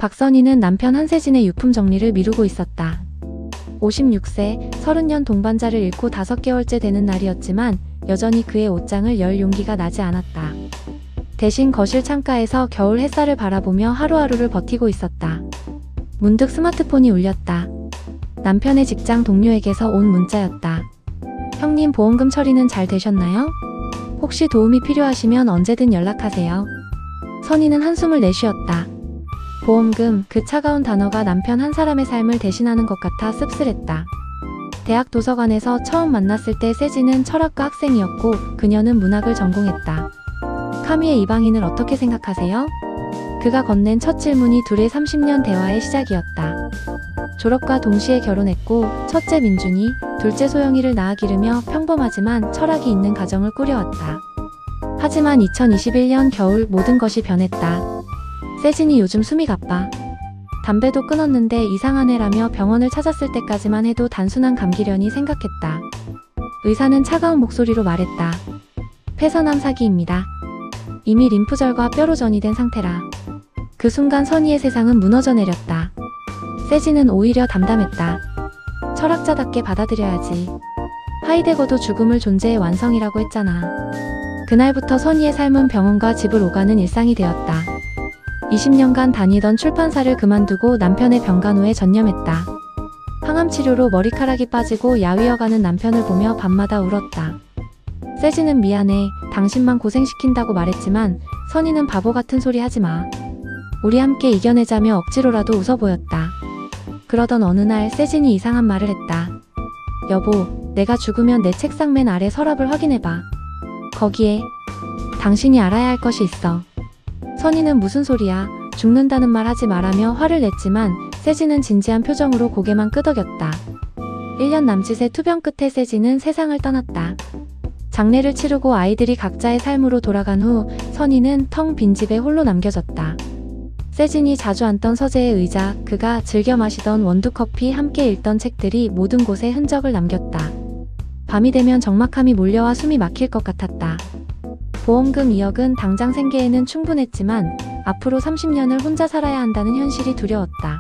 박선희는 남편 한세진의 유품 정리를 미루고 있었다. 56세, 30년 동반자를 잃고 5개월째 되는 날이었지만 여전히 그의 옷장을 열 용기가 나지 않았다. 대신 거실 창가에서 겨울 햇살을 바라보며 하루하루를 버티고 있었다. 문득 스마트폰이 울렸다. 남편의 직장 동료에게서 온 문자였다. 형님, 보험금 처리는 잘 되셨나요? 혹시 도움이 필요하시면 언제든 연락하세요. 선희는 한숨을 내쉬었다. 보험금, 그 차가운 단어가 남편 한 사람의 삶을 대신하는 것 같아 씁쓸했다. 대학 도서관에서 처음 만났을 때 세진은 철학과 학생이었고 그녀는 문학을 전공했다. 카미의 이방인을 어떻게 생각하세요? 그가 건넨 첫 질문이 둘의 30년 대화의 시작이었다. 졸업과 동시에 결혼했고 첫째 민준이, 둘째 소영이를 낳아 기르며 평범하지만 철학이 있는 가정을 꾸려왔다. 하지만 2021년 겨울 모든 것이 변했다. 세진이 요즘 숨이 가빠. 담배도 끊었는데 이상한 애라며 병원을 찾았을 때까지만 해도 단순한 감기려니 생각했다. 의사는 차가운 목소리로 말했다. 폐선암 사기입니다. 이미 림프절과 뼈로 전이된 상태라. 그 순간 선희의 세상은 무너져 내렸다. 세진은 오히려 담담했다. 철학자답게 받아들여야지. 하이데거도 죽음을 존재의 완성이라고 했잖아. 그날부터 선희의 삶은 병원과 집을 오가는 일상이 되었다. 20년간 다니던 출판사를 그만두고 남편의 병간호에 전념했다. 항암 치료로 머리카락이 빠지고 야위어가는 남편을 보며 밤마다 울었다. 세진은 미안해, 당신만 고생시킨다고 말했지만 선희는 바보 같은 소리 하지마. 우리 함께 이겨내자며 억지로라도 웃어 보였다. 그러던 어느 날 세진이 이상한 말을 했다. 여보, 내가 죽으면 내 책상 맨 아래 서랍을 확인해봐. 거기에 당신이 알아야 할 것이 있어. 선희는 무슨 소리야, 죽는다는 말 하지 말라며 화를 냈지만 세진은 진지한 표정으로 고개만 끄덕였다. 1년 남짓의 투병 끝에 세진은 세상을 떠났다. 장례를 치르고 아이들이 각자의 삶으로 돌아간 후 선희는 텅 빈 집에 홀로 남겨졌다. 세진이 자주 앉던 서재의 의자, 그가 즐겨 마시던 원두커피, 함께 읽던 책들이 모든 곳에 흔적을 남겼다. 밤이 되면 적막함이 몰려와 숨이 막힐 것 같았다. 보험금 2억은 당장 생계에는 충분했지만 앞으로 30년을 혼자 살아야 한다는 현실이 두려웠다.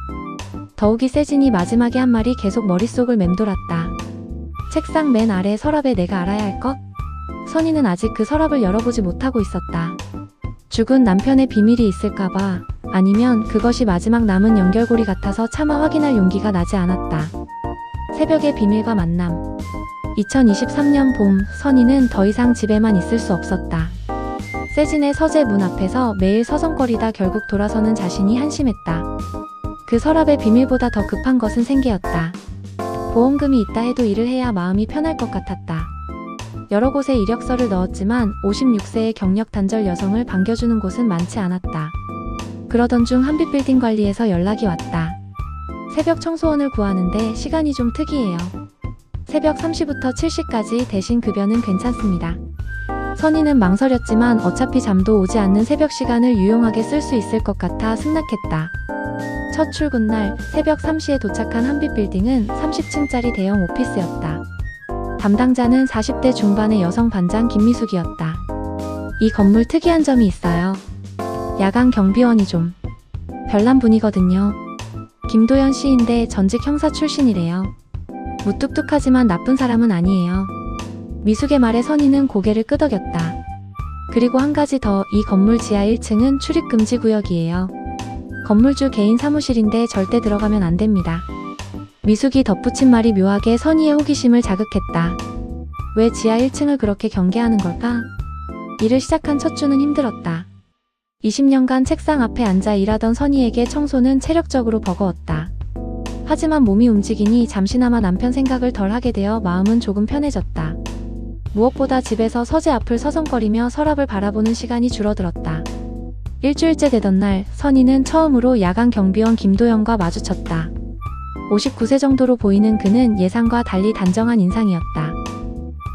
더욱이 세진이 마지막에 한 말이 계속 머릿속을 맴돌았다. 책상 맨 아래 서랍에 내가 알아야 할 것? 선희는 아직 그 서랍을 열어보지 못하고 있었다. 죽은 남편의 비밀이 있을까봐, 아니면 그것이 마지막 남은 연결고리 같아서 차마 확인할 용기가 나지 않았다. 새벽의 비밀과 만남. 2023년 봄, 선희는 더 이상 집에만 있을 수 없었다. 세진의 서재 문 앞에서 매일 서성거리다 결국 돌아서는 자신이 한심했다. 그 서랍의 비밀보다 더 급한 것은 생계였다. 보험금이 있다 해도 일을 해야 마음이 편할 것 같았다. 여러 곳에 이력서를 넣었지만 56세의 경력 단절 여성을 반겨주는 곳은 많지 않았다. 그러던 중 한빛빌딩 관리에서 연락이 왔다. 새벽 청소원을 구하는데 시간이 좀 특이해요. 새벽 3시부터 7시까지 대신 급여는 괜찮습니다. 선희는 망설였지만 어차피 잠도 오지 않는 새벽 시간을 유용하게 쓸 수 있을 것 같아 승낙했다. 첫 출근날 새벽 3시에 도착한 한빛빌딩은 30층짜리 대형 오피스였다. 담당자는 40대 중반의 여성 반장 김미숙이었다. 이 건물 특이한 점이 있어요. 야간 경비원이 좀 별난 분이거든요. 김도연 씨인데 전직 형사 출신이래요. 무뚝뚝하지만 나쁜 사람은 아니에요. 미숙의 말에 선희는 고개를 끄덕였다. 그리고 한 가지 더, 이 건물 지하 1층은 출입금지 구역이에요. 건물주 개인 사무실인데 절대 들어가면 안 됩니다. 미숙이 덧붙인 말이 묘하게 선희의 호기심을 자극했다. 왜 지하 1층을 그렇게 경계하는 걸까? 일을 시작한 첫 주는 힘들었다. 20년간 책상 앞에 앉아 일하던 선희에게 청소는 체력적으로 버거웠다. 하지만 몸이 움직이니 잠시나마 남편 생각을 덜 하게 되어 마음은 조금 편해졌다. 무엇보다 집에서 서재 앞을 서성거리며 서랍을 바라보는 시간이 줄어들었다. 일주일째 되던 날, 선희는 처음으로 야간 경비원 김도연과 마주쳤다. 59세 정도로 보이는 그는 예상과 달리 단정한 인상이었다.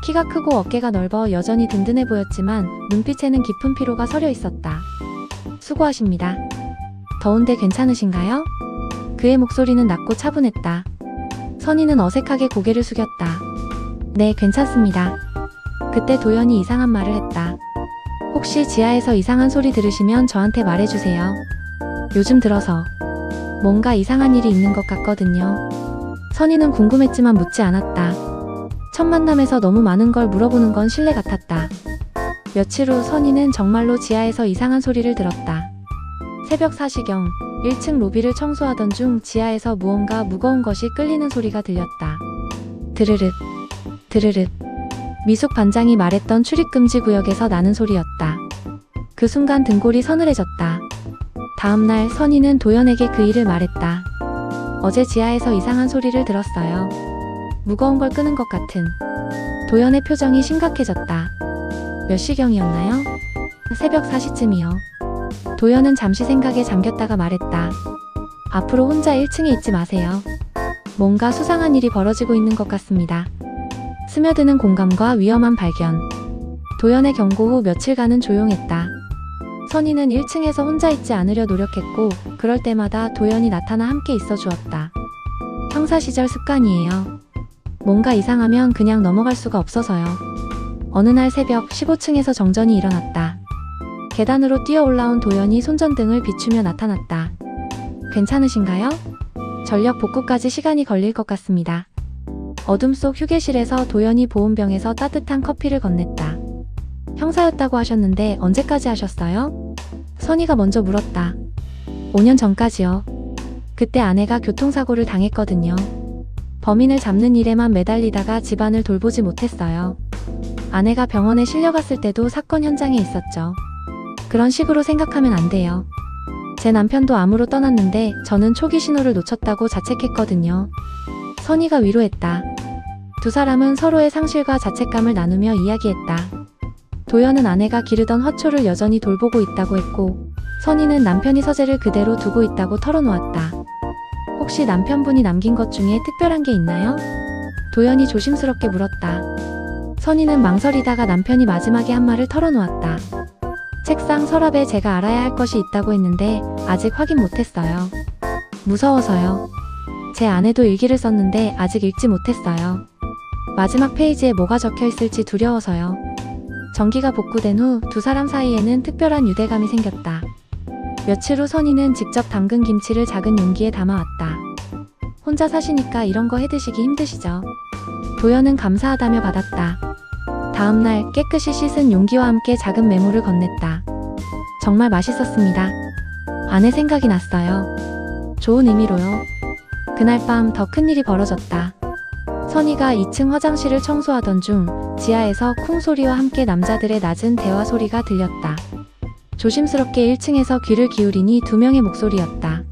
키가 크고 어깨가 넓어 여전히 든든해 보였지만 눈빛에는 깊은 피로가 서려 있었다. 수고하십니다. 더운데 괜찮으신가요? 그의 목소리는 낮고 차분했다. 선희는 어색하게 고개를 숙였다. 네, 괜찮습니다. 그때 도연이 이상한 말을 했다. 혹시 지하에서 이상한 소리 들으시면 저한테 말해주세요. 요즘 들어서 뭔가 이상한 일이 있는 것 같거든요. 선희는 궁금했지만 묻지 않았다. 첫 만남에서 너무 많은 걸 물어보는 건 실례 같았다. 며칠 후 선희는 정말로 지하에서 이상한 소리를 들었다. 새벽 4시경 1층 로비를 청소하던 중 지하에서 무언가 무거운 것이 끌리는 소리가 들렸다. 드르륵, 드르륵. 미숙 반장이 말했던 출입금지 구역에서 나는 소리였다. 그 순간 등골이 서늘해졌다. 다음날 선희는 도연에게 그 일을 말했다. 어제 지하에서 이상한 소리를 들었어요. 무거운 걸 끄는 것 같은. 도연의 표정이 심각해졌다. 몇 시경이었나요? 새벽 4시쯤이요. 도연은 잠시 생각에 잠겼다가 말했다. 앞으로 혼자 1층에 있지 마세요. 뭔가 수상한 일이 벌어지고 있는 것 같습니다. 스며드는 공감과 위험한 발견. 도연의 경고 후 며칠간은 조용했다. 선희는 1층에서 혼자 있지 않으려 노력했고 그럴 때마다 도연이 나타나 함께 있어 주었다. 형사 시절 습관이에요. 뭔가 이상하면 그냥 넘어갈 수가 없어서요. 어느 날 새벽 15층에서 정전이 일어났다. 계단으로 뛰어 올라온 도연이 손전등을 비추며 나타났다. 괜찮으신가요? 전력 복구까지 시간이 걸릴 것 같습니다. 어둠 속 휴게실에서 도연이 보온병에서 따뜻한 커피를 건넸다. 형사였다고 하셨는데 언제까지 하셨어요? 선희가 먼저 물었다. 5년 전까지요. 그때 아내가 교통사고를 당했거든요. 범인을 잡는 일에만 매달리다가 집안을 돌보지 못했어요. 아내가 병원에 실려갔을 때도 사건 현장에 있었죠. 그런 식으로 생각하면 안 돼요. 제 남편도 암으로 떠났는데 저는 초기 신호를 놓쳤다고 자책했거든요. 선희가 위로했다. 두 사람은 서로의 상실과 자책감을 나누며 이야기했다. 도연은 아내가 기르던 화초를 여전히 돌보고 있다고 했고 선희는 남편이 서재를 그대로 두고 있다고 털어놓았다. 혹시 남편분이 남긴 것 중에 특별한 게 있나요? 도연이 조심스럽게 물었다. 선희는 망설이다가 남편이 마지막에 한 말을 털어놓았다. 책상 서랍에 제가 알아야 할 것이 있다고 했는데 아직 확인 못했어요. 무서워서요. 제 아내도 일기를 썼는데 아직 읽지 못했어요. 마지막 페이지에 뭐가 적혀 있을지 두려워서요. 전기가 복구된 후 두 사람 사이에는 특별한 유대감이 생겼다. 며칠 후 선희는 직접 담근 김치를 작은 용기에 담아왔다. 혼자 사시니까 이런 거 해드시기 힘드시죠? 도연은 감사하다며 받았다. 다음날 깨끗이 씻은 용기와 함께 작은 메모를 건넸다. 정말 맛있었습니다. 아내 생각이 났어요. 좋은 의미로요. 그날 밤 더 큰 일이 벌어졌다. 선희가 2층 화장실을 청소하던 중 지하에서 쿵 소리와 함께 남자들의 낮은 대화 소리가 들렸다. 조심스럽게 1층에서 귀를 기울이니 두 명의 목소리였다.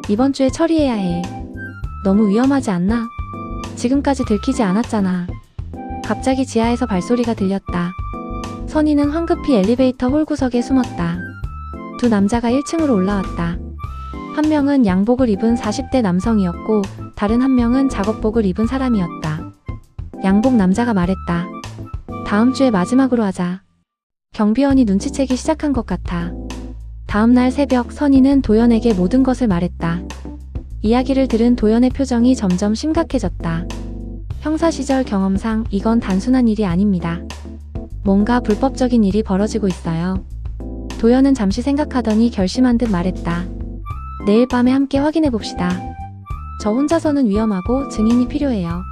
이번 주에 처리해야 해. 너무 위험하지 않나? 지금까지 들키지 않았잖아. 갑자기 지하에서 발소리가 들렸다. 선희는 황급히 엘리베이터 홀 구석에 숨었다. 두 남자가 1층으로 올라왔다. 한 명은 양복을 입은 40대 남성이었고 다른 한 명은 작업복을 입은 사람이었다. 양복 남자가 말했다. 다음 주에 마지막으로 하자. 경비원이 눈치채기 시작한 것 같아. 다음날 새벽 선희는 도연에게 모든 것을 말했다. 이야기를 들은 도연의 표정이 점점 심각해졌다. 형사 시절 경험상 이건 단순한 일이 아닙니다. 뭔가 불법적인 일이 벌어지고 있어요. 도연은 잠시 생각하더니 결심한 듯 말했다. 내일 밤에 함께 확인해봅시다. 저 혼자서는 위험하고 증인이 필요해요.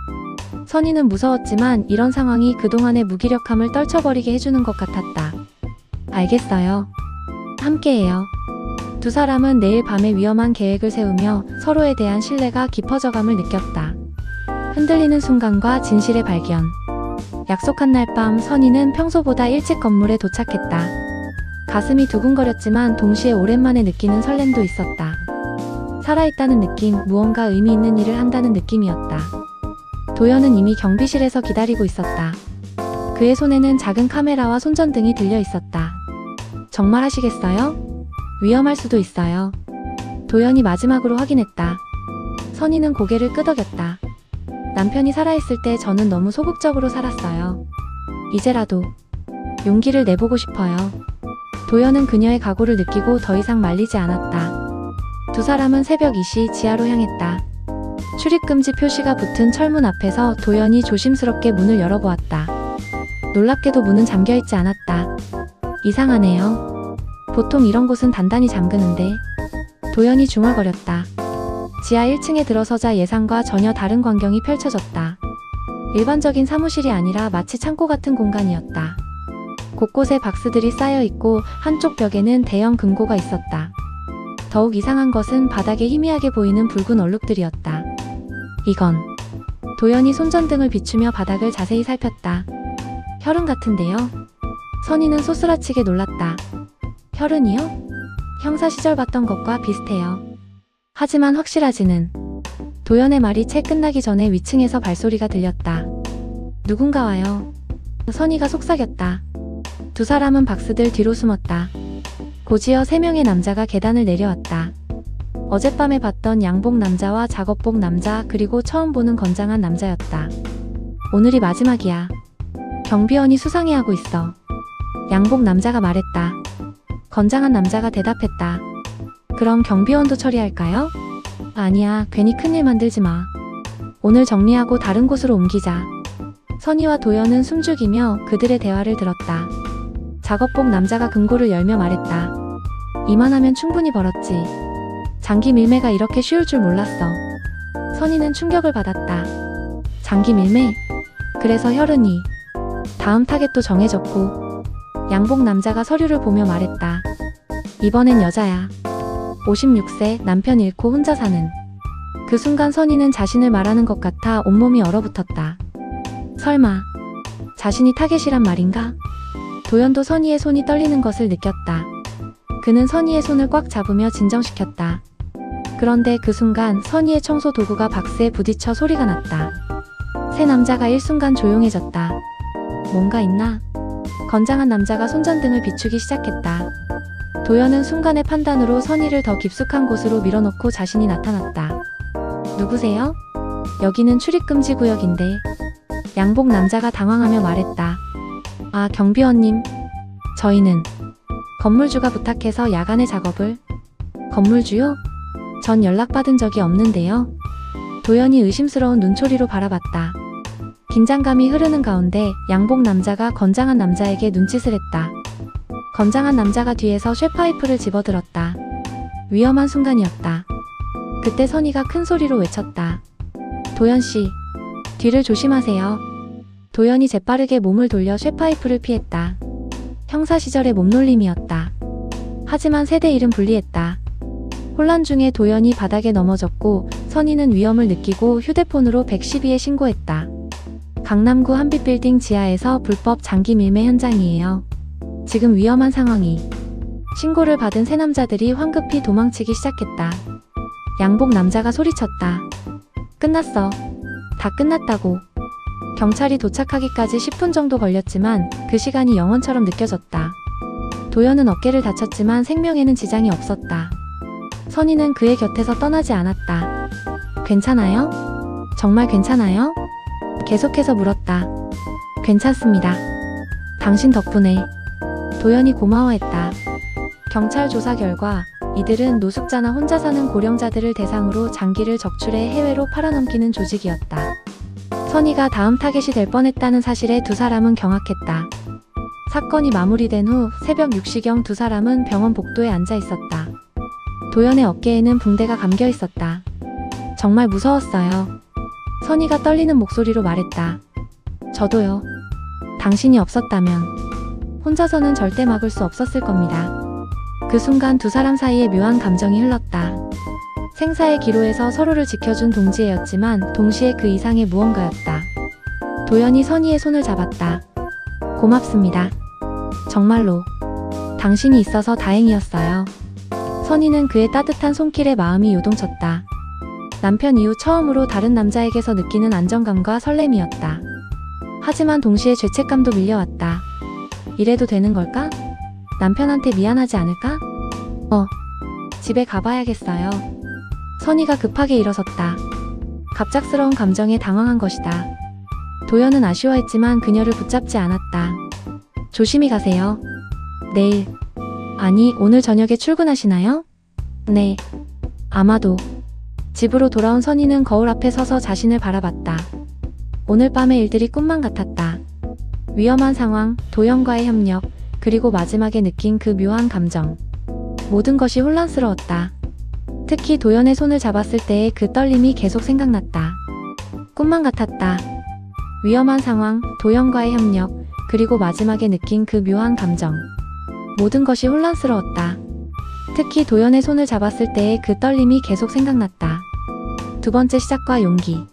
선희는 무서웠지만 이런 상황이 그동안의 무기력함을 떨쳐버리게 해주는 것 같았다. 알겠어요. 함께해요. 두 사람은 내일 밤에 위험한 계획을 세우며 서로에 대한 신뢰가 깊어져감을 느꼈다. 흔들리는 순간과 진실의 발견. 약속한 날 밤 선희는 평소보다 일찍 건물에 도착했다. 가슴이 두근거렸지만 동시에 오랜만에 느끼는 설렘도 있었다. 살아있다는 느낌, 무언가 의미 있는 일을 한다는 느낌이었다. 도연은 이미 경비실에서 기다리고 있었다. 그의 손에는 작은 카메라와 손전등이 들려 있었다. 정말 하시겠어요? 위험할 수도 있어요. 도연이 마지막으로 확인했다. 선희는 고개를 끄덕였다. 남편이 살아있을 때 저는 너무 소극적으로 살았어요. 이제라도 용기를 내보고 싶어요. 도연은 그녀의 각오를 느끼고 더 이상 말리지 않았다. 두 사람은 새벽 2시 지하로 향했다. 출입금지 표시가 붙은 철문 앞에서 도연이 조심스럽게 문을 열어보았다. 놀랍게도 문은 잠겨있지 않았다. 이상하네요. 보통 이런 곳은 단단히 잠그는데. 도연이 중얼거렸다. 지하 1층에 들어서자 예상과 전혀 다른 광경이 펼쳐졌다. 일반적인 사무실이 아니라 마치 창고 같은 공간이었다. 곳곳에 박스들이 쌓여있고 한쪽 벽에는 대형 금고가 있었다. 더욱 이상한 것은 바닥에 희미하게 보이는 붉은 얼룩들이었다. 이건... 도연이 손전등을 비추며 바닥을 자세히 살폈다. 혈흔 같은데요? 선희는 소스라치게 놀랐다. 혈흔이요? 형사 시절 봤던 것과 비슷해요. 하지만 확실하지는. 도연의 말이 채 끝나기 전에 위층에서 발소리가 들렸다. 누군가 와요. 선희가 속삭였다. 두 사람은 박스들 뒤로 숨었다. 곧이어 3명의 남자가 계단을 내려왔다. 어젯밤에 봤던 양복 남자와 작업복 남자 그리고 처음 보는 건장한 남자였다. 오늘이 마지막이야. 경비원이 수상해하고 있어. 양복 남자가 말했다. 건장한 남자가 대답했다. 그럼 경비원도 처리할까요? 아니야, 괜히 큰일 만들지 마. 오늘 정리하고 다른 곳으로 옮기자. 선희와 도연은 숨죽이며 그들의 대화를 들었다. 작업복 남자가 금고를 열며 말했다. 이만하면 충분히 벌었지. 장기 밀매가 이렇게 쉬울 줄 몰랐어. 선희는 충격을 받았다. 장기 밀매? 그래서 혈흔이. 다음 타겟도 정해졌고. 양복 남자가 서류를 보며 말했다. 이번엔 여자야. 56세, 남편 잃고 혼자 사는. 그 순간 선희는 자신을 말하는 것 같아 온몸이 얼어붙었다. 설마 자신이 타겟이란 말인가? 도연도 선희의 손이 떨리는 것을 느꼈다. 그는 선희의 손을 꽉 잡으며 진정시켰다. 그런데 그 순간 선희의 청소 도구가 박스에 부딪혀 소리가 났다. 세 남자가 일순간 조용해졌다. 뭔가 있나? 건장한 남자가 손전등을 비추기 시작했다. 도연은 순간의 판단으로 선희를 더 깊숙한 곳으로 밀어넣고 자신이 나타났다. 누구세요? 여기는 출입금지 구역인데. 양복 남자가 당황하며 말했다. 아, 경비원님. 저희는 건물주가 부탁해서 야간에 작업을. 건물주요? 전 연락받은 적이 없는데요. 도연이 의심스러운 눈초리로 바라봤다. 긴장감이 흐르는 가운데 양복 남자가 건장한 남자에게 눈짓을 했다. 건장한 남자가 뒤에서 쇠파이프를 집어들었다. 위험한 순간이었다. 그때 선희가 큰 소리로 외쳤다. 도연씨, 뒤를 조심하세요. 도연이 재빠르게 몸을 돌려 쇠파이프를 피했다. 형사 시절의 몸놀림이었다. 하지만 세대 일은 불리했다. 혼란 중에 도연이 바닥에 넘어졌고 선희는 위험을 느끼고 휴대폰으로 112에 신고했다. 강남구 한빛빌딩 지하에서 불법 장기 밀매 현장이에요. 지금 위험한 상황이. 신고를 받은 세 남자들이 황급히 도망치기 시작했다. 양복 남자가 소리쳤다. 끝났어. 다 끝났다고. 경찰이 도착하기까지 10분 정도 걸렸지만 그 시간이 영원처럼 느껴졌다. 도연은 어깨를 다쳤지만 생명에는 지장이 없었다. 선희는 그의 곁에서 떠나지 않았다. 괜찮아요? 정말 괜찮아요? 계속해서 물었다. 괜찮습니다. 당신 덕분에. 도연이 고마워했다. 경찰 조사 결과 이들은 노숙자나 혼자 사는 고령자들을 대상으로 장기를 적출해 해외로 팔아넘기는 조직이었다. 선희가 다음 타겟이 될 뻔했다는 사실에 두 사람은 경악했다. 사건이 마무리된 후 새벽 6시경 두 사람은 병원 복도에 앉아 있었다. 도연의 어깨에는 붕대가 감겨 있었다. 정말 무서웠어요. 선희가 떨리는 목소리로 말했다. 저도요. 당신이 없었다면 혼자서는 절대 막을 수 없었을 겁니다. 그 순간 두 사람 사이에 묘한 감정이 흘렀다. 생사의 기로에서 서로를 지켜준 동지애였지만 동시에 그 이상의 무언가였다. 도연이 선희의 손을 잡았다. 고맙습니다. 정말로. 당신이 있어서 다행이었어요. 선희는 그의 따뜻한 손길에 마음이 요동쳤다. 남편 이후 처음으로 다른 남자에게서 느끼는 안정감과 설렘이었다. 하지만 동시에 죄책감도 밀려왔다. 이래도 되는 걸까? 남편한테 미안하지 않을까? 집에 가봐야겠어요. 선희가 급하게 일어섰다. 갑작스러운 감정에 당황한 것이다. 도연은 아쉬워했지만 그녀를 붙잡지 않았다. 조심히 가세요. 내일. 아니, 오늘 저녁에 출근하시나요? 네. 아마도. 집으로 돌아온 선희는 거울 앞에 서서 자신을 바라봤다. 오늘 밤의 일들이 꿈만 같았다. 위험한 상황, 도연과의 협력, 그리고 마지막에 느낀 그 묘한 감정. 모든 것이 혼란스러웠다. 특히 도연의 손을 잡았을 때의 그 떨림이 계속 생각났다. 꿈만 같았다. 위험한 상황, 도연과의 협력, 그리고 마지막에 느낀 그 묘한 감정. 모든 것이 혼란스러웠다. 특히 도연의 손을 잡았을 때의 그 떨림이 계속 생각났다. 두 번째 시작과 용기.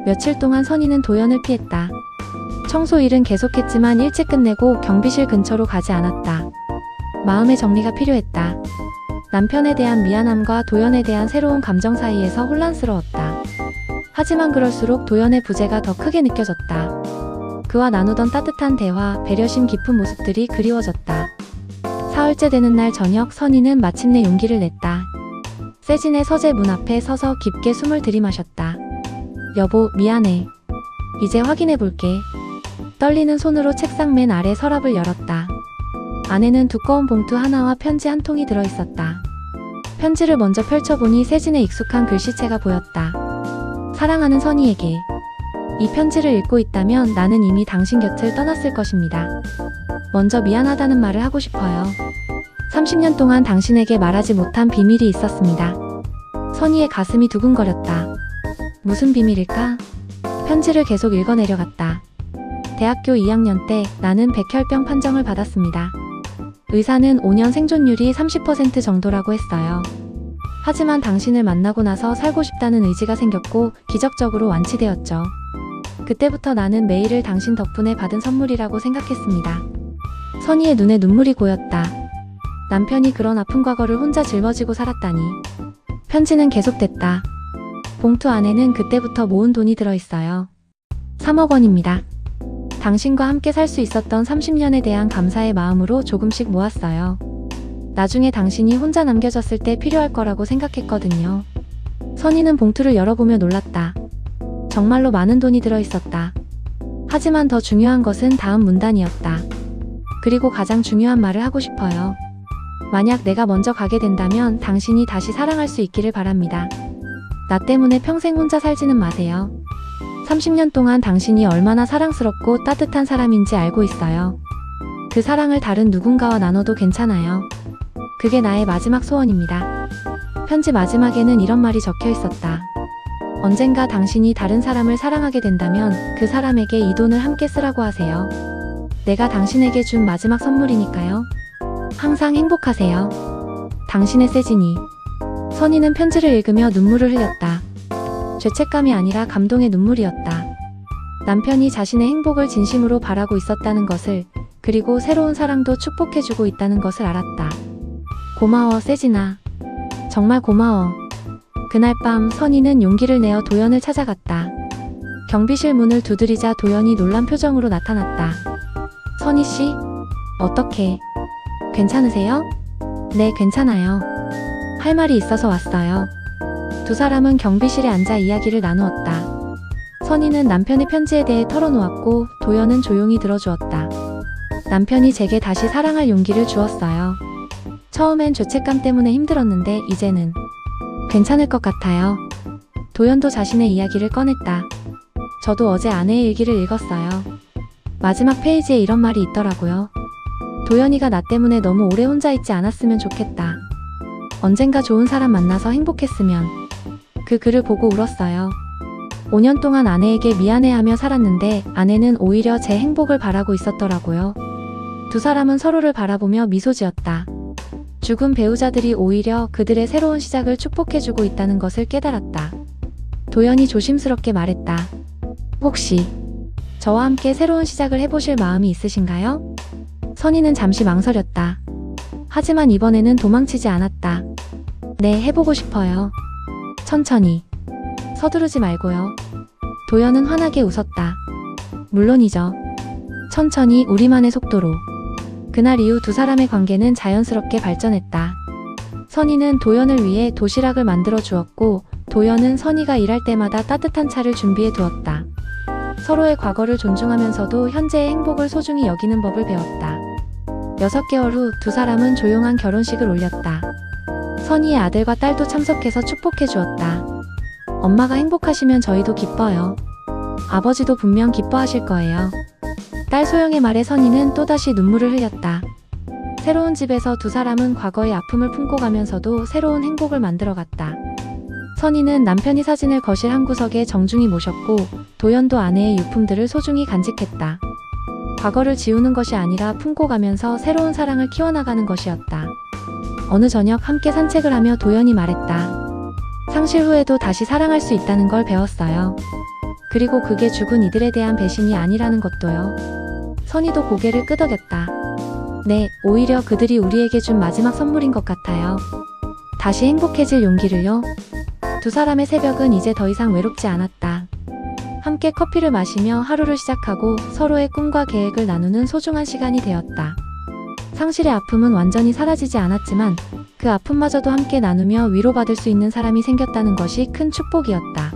며칠 동안 선희는 도연을 피했다. 청소 일은 계속했지만 일찍 끝내고 경비실 근처로 가지 않았다. 마음의 정리가 필요했다. 남편에 대한 미안함과 도연에 대한 새로운 감정 사이에서 혼란스러웠다. 하지만 그럴수록 도연의 부재가 더 크게 느껴졌다. 그와 나누던 따뜻한 대화, 배려심 깊은 모습들이 그리워졌다. 사흘째 되는 날 저녁, 선희는 마침내 용기를 냈다. 세진의 서재 문 앞에 서서 깊게 숨을 들이마셨다. 여보, 미안해. 이제 확인해 볼게. 떨리는 손으로 책상 맨 아래 서랍을 열었다. 안에는 두꺼운 봉투 하나와 편지 한 통이 들어있었다. 편지를 먼저 펼쳐보니 세진의 익숙한 글씨체가 보였다. 사랑하는 선희에게. 이 편지를 읽고 있다면 나는 이미 당신 곁을 떠났을 것입니다. 먼저 미안하다는 말을 하고 싶어요. 30년 동안 당신에게 말하지 못한 비밀이 있었습니다. 선희의 가슴이 두근거렸다. 무슨 비밀일까? 편지를 계속 읽어내려갔다. 대학교 2학년 때 나는 백혈병 판정을 받았습니다. 의사는 5년 생존율이 30% 정도라고 했어요. 하지만 당신을 만나고 나서 살고 싶다는 의지가 생겼고 기적적으로 완치되었죠. 그때부터 나는 매일을 당신 덕분에 받은 선물이라고 생각했습니다. 선희의 눈에 눈물이 고였다. 남편이 그런 아픈 과거를 혼자 짊어지고 살았다니. 편지는 계속됐다. 봉투 안에는 그때부터 모은 돈이 들어있어요. 3억 원입니다. 당신과 함께 살 수 있었던 30년에 대한 감사의 마음으로 조금씩 모았어요. 나중에 당신이 혼자 남겨졌을 때 필요할 거라고 생각했거든요. 선희는 봉투를 열어보며 놀랐다. 정말로 많은 돈이 들어있었다. 하지만 더 중요한 것은 다음 문단이었다. 그리고 가장 중요한 말을 하고 싶어요. 만약 내가 먼저 가게 된다면 당신이 다시 사랑할 수 있기를 바랍니다. 나 때문에 평생 혼자 살지는 마세요. 30년 동안 당신이 얼마나 사랑스럽고 따뜻한 사람인지 알고 있어요. 그 사랑을 다른 누군가와 나눠도 괜찮아요. 그게 나의 마지막 소원입니다. 편지 마지막에는 이런 말이 적혀 있었다. 언젠가 당신이 다른 사람을 사랑하게 된다면 그 사람에게 이 돈을 함께 쓰라고 하세요. 내가 당신에게 준 마지막 선물이니까요. 항상 행복하세요. 당신의 세진이. 선희는 편지를 읽으며 눈물을 흘렸다. 죄책감이 아니라 감동의 눈물이었다. 남편이 자신의 행복을 진심으로 바라고 있었다는 것을, 그리고 새로운 사랑도 축복해주고 있다는 것을 알았다. 고마워, 세진아. 정말 고마워. 그날 밤 선희는 용기를 내어 도연을 찾아갔다. 경비실 문을 두드리자 도연이 놀란 표정으로 나타났다. 선희씨? 어떻게? 괜찮으세요? 네, 괜찮아요. 할 말이 있어서 왔어요. 두 사람은 경비실에 앉아 이야기를 나누었다. 선희는 남편의 편지에 대해 털어놓았고 도연은 조용히 들어주었다. 남편이 제게 다시 사랑할 용기를 주었어요. 처음엔 죄책감 때문에 힘들었는데 이제는 괜찮을 것 같아요. 도연도 자신의 이야기를 꺼냈다. 저도 어제 아내의 일기를 읽었어요. 마지막 페이지에 이런 말이 있더라고요. 도연이가 나 때문에 너무 오래 혼자 있지 않았으면 좋겠다. 언젠가 좋은 사람 만나서 행복했으면. 그 글을 보고 울었어요. 5년 동안 아내에게 미안해하며 살았는데 아내는 오히려 제 행복을 바라고 있었더라고요. 두 사람은 서로를 바라보며 미소 지었다. 죽은 배우자들이 오히려 그들의 새로운 시작을 축복해주고 있다는 것을 깨달았다. 도연이 조심스럽게 말했다. 혹시 저와 함께 새로운 시작을 해보실 마음이 있으신가요? 선희는 잠시 망설였다. 하지만 이번에는 도망치지 않았다. 네, 해보고 싶어요. 천천히. 서두르지 말고요. 도연은 환하게 웃었다. 물론이죠. 천천히, 우리만의 속도로. 그날 이후 두 사람의 관계는 자연스럽게 발전했다. 선희는 도연을 위해 도시락을 만들어 주었고 도연은 선희가 일할 때마다 따뜻한 차를 준비해 두었다. 서로의 과거를 존중하면서도 현재의 행복을 소중히 여기는 법을 배웠다. 6개월 후 두 사람은 조용한 결혼식을 올렸다. 선희의 아들과 딸도 참석해서 축복해 주었다. 엄마가 행복하시면 저희도 기뻐요. 아버지도 분명 기뻐하실 거예요. 딸 소영의 말에 선희는 또다시 눈물을 흘렸다. 새로운 집에서 두 사람은 과거의 아픔을 품고 가면서도 새로운 행복을 만들어갔다. 선희는 남편이 사진을 거실 한 구석에 정중히 모셨고 도연도 아내의 유품들을 소중히 간직했다. 과거를 지우는 것이 아니라 품고 가면서 새로운 사랑을 키워나가는 것이었다. 어느 저녁 함께 산책을 하며 도연이 말했다. 상실 후에도 다시 사랑할 수 있다는 걸 배웠어요. 그리고 그게 죽은 이들에 대한 배신이 아니라는 것도요. 선희도 고개를 끄덕였다. 네, 오히려 그들이 우리에게 준 마지막 선물인 것 같아요. 다시 행복해질 용기를요. 두 사람의 새벽은 이제 더 이상 외롭지 않았다. 함께 커피를 마시며 하루를 시작하고 서로의 꿈과 계획을 나누는 소중한 시간이 되었다. 상실의 아픔은 완전히 사라지지 않았지만 그 아픔마저도 함께 나누며 위로받을 수 있는 사람이 생겼다는 것이 큰 축복이었다.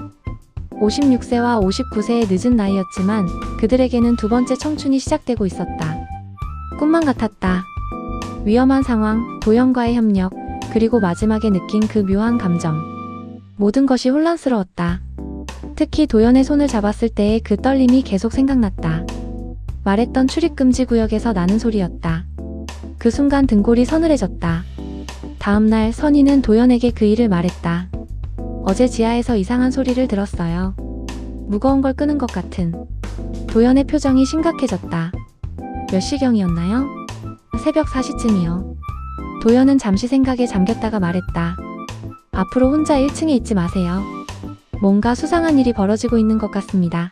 56세와 59세의 늦은 나이였지만 그들에게는 두 번째 청춘이 시작되고 있었다. 꿈만 같았다. 위험한 상황, 도연과의 협력, 그리고 마지막에 느낀 그 묘한 감정. 모든 것이 혼란스러웠다. 특히 도연의 손을 잡았을 때의 그 떨림이 계속 생각났다. 말했던 출입금지 구역에서 나는 소리였다. 그 순간 등골이 서늘해졌다. 다음날 선희는 도연에게 그 일을 말했다. 어제 지하에서 이상한 소리를 들었어요. 무거운 걸 끄는 것 같은. 도연의 표정이 심각해졌다. 몇 시경이었나요? 새벽 4시쯤이요. 도연은 잠시 생각에 잠겼다가 말했다. 앞으로 혼자 1층에 있지 마세요. 뭔가 수상한 일이 벌어지고 있는 것 같습니다.